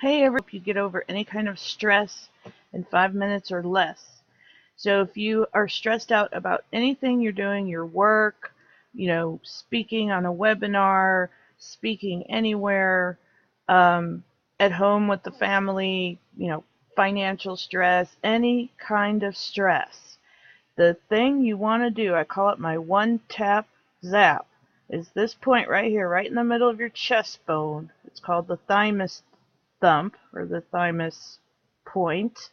Hey, ever help you get over any kind of stress in 5 minutes or less. So if you are stressed out about anything you're doing, your work, speaking on a webinar, speaking anywhere, um, at home with the family, financial stress, any kind of stress, the thing you want to do, I call it my one tap zap, is this point right here, right in the middle of your chest bone. It's called the thymus thump or the thymus point.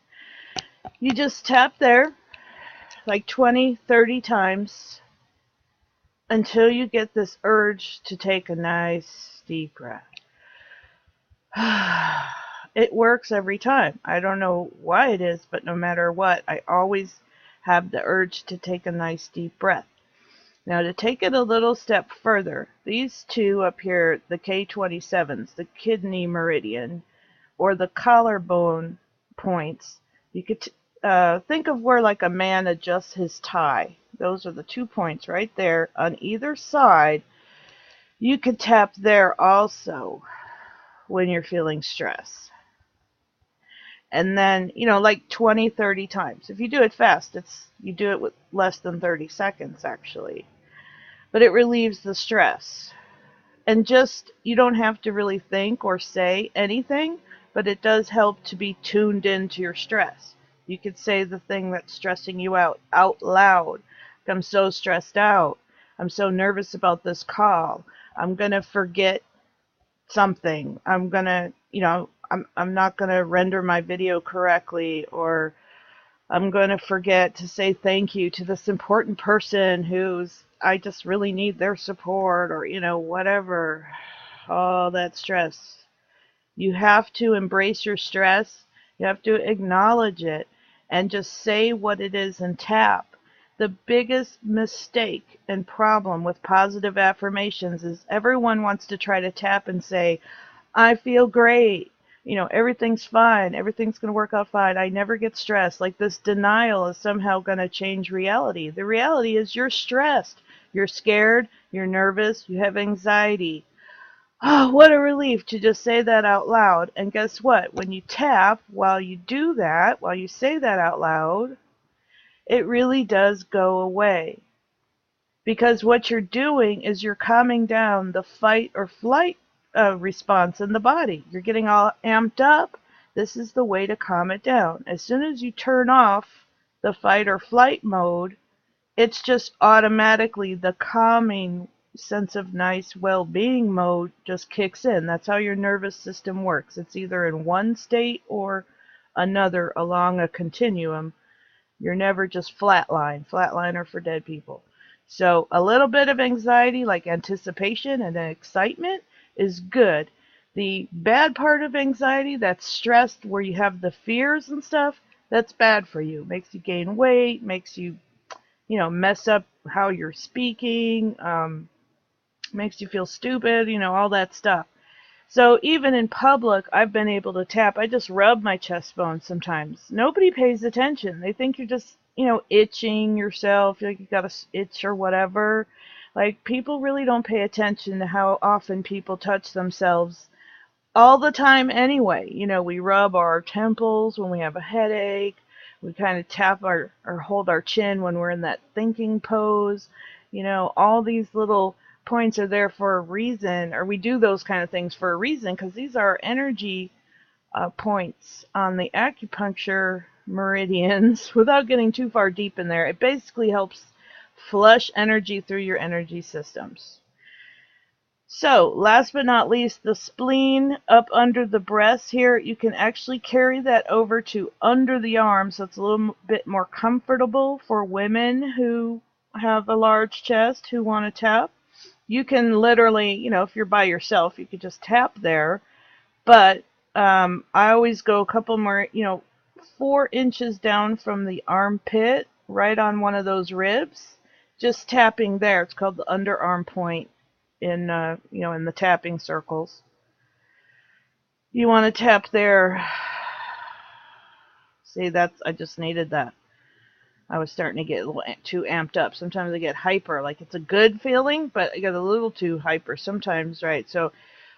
You just tap there like 20, 30 times until you get this urge to take a nice deep breath. It works every time. I don't know why it is, but no matter what, I always have the urge to take a nice deep breath. Now, to take it a little step further, these two up here, the K27s, the kidney meridian, or the collarbone points, you could think of where like a man adjusts his tie. Those are the 2 points right there on either side. You could tap there also when you're feeling stress. And then, like 20, 30 times. If you do it fast, you do it with less than 30 seconds actually. But it relieves the stress. And just, you don't have to really think or say anything, but it does help to be tuned into your stress. You could say the thing that's stressing you out loud. I'm so stressed out. I'm so nervous about this call. I'm going to forget something. I'm going to, I'm not going to render my video correctly, or I'm going to forget to say thank you to this important person I just really need their support, or, whatever. All that stress. You have to embrace your stress. You have to acknowledge it and just say what it is and tap. The biggest mistake and problem with positive affirmations is everyone wants to try to tap and say, I feel great. Everything's fine. Everything's going to work out fine. I never get stressed. Like this denial is somehow going to change reality. The reality is you're stressed. You're scared. You're nervous. You have anxiety. Oh, what a relief to just say that out loud. And guess what? When you tap, while you say that out loud, it really does go away. Because what you're doing is you're calming down the fight or flight response in the body. You're getting all amped up. This is the way to calm it down. As soon as you turn off the fight or flight mode, it's just automatically the calming sense of nice well-being mode just kicks in. That's how your nervous system works. It's either in one state or another along a continuum. You're never just flatline. Flatline are for dead people. So a little bit of anxiety, like anticipation and excitement, is good. The bad part of anxiety, that's stressed, where you have the fears and stuff, that's bad for you. Makes you gain weight, makes you, mess up how you're speaking, makes you feel stupid, all that stuff. So even in public, I've been able to tap. I just rub my chest bone sometimes. Nobody pays attention. They think you're just, itching yourself, like you got to itch or whatever. Like, people really don't pay attention to how often people touch themselves all the time anyway. We rub our temples when we have a headache. We kind of tap or hold our chin when we're in that thinking pose. All these little points are there for a reason, or we do those kind of things for a reason, because these are energy points on the acupuncture meridians. Without getting too far deep in there, it basically helps flush energy through your energy systems. So, last but not least, the spleen up under the breast here, you can actually carry that over to under the arm, so it's a little bit more comfortable for women who have a large chest who want to tap. You can literally, if you're by yourself, you could just tap there. But I always go a couple more, 4 inches down from the armpit, right on one of those ribs, just tapping there. It's called the underarm point in the tapping circles. You want to tap there. See, I just needed that. I was starting to get a little too amped up. Sometimes I get hyper, like it's a good feeling, but I get a little too hyper sometimes, right? So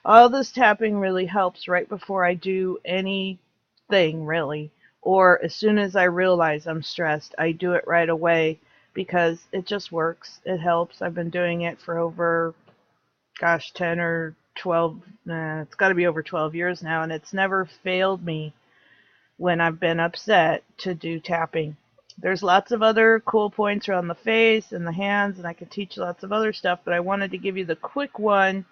All this tapping really helps right before I do anything, really. Or as soon as I realize I'm stressed, I do it right away because it just works. It helps. I've been doing it for over, gosh, 10 or 12, it's got to be over 12 years now, and it's never failed me when I've been upset to do tapping. There's lots of other cool points around the face and the hands, and I could teach lots of other stuff, but I wanted to give you the quick one,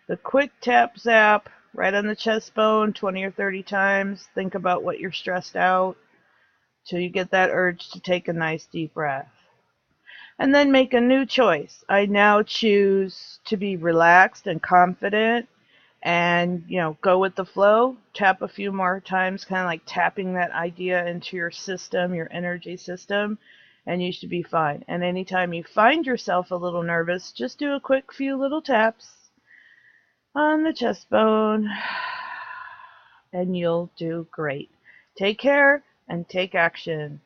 the quick tap zap right on the chest bone 20 or 30 times. Think about what you're stressed out till you get that urge to take a nice deep breath. And then make a new choice. I now choose to be relaxed and confident and, go with the flow. Tap a few more times, kind of like tapping that idea into your system, your energy system, and you should be fine. And anytime you find yourself a little nervous, just do a quick few little taps on the chest bone, and you'll do great. Take care and take action.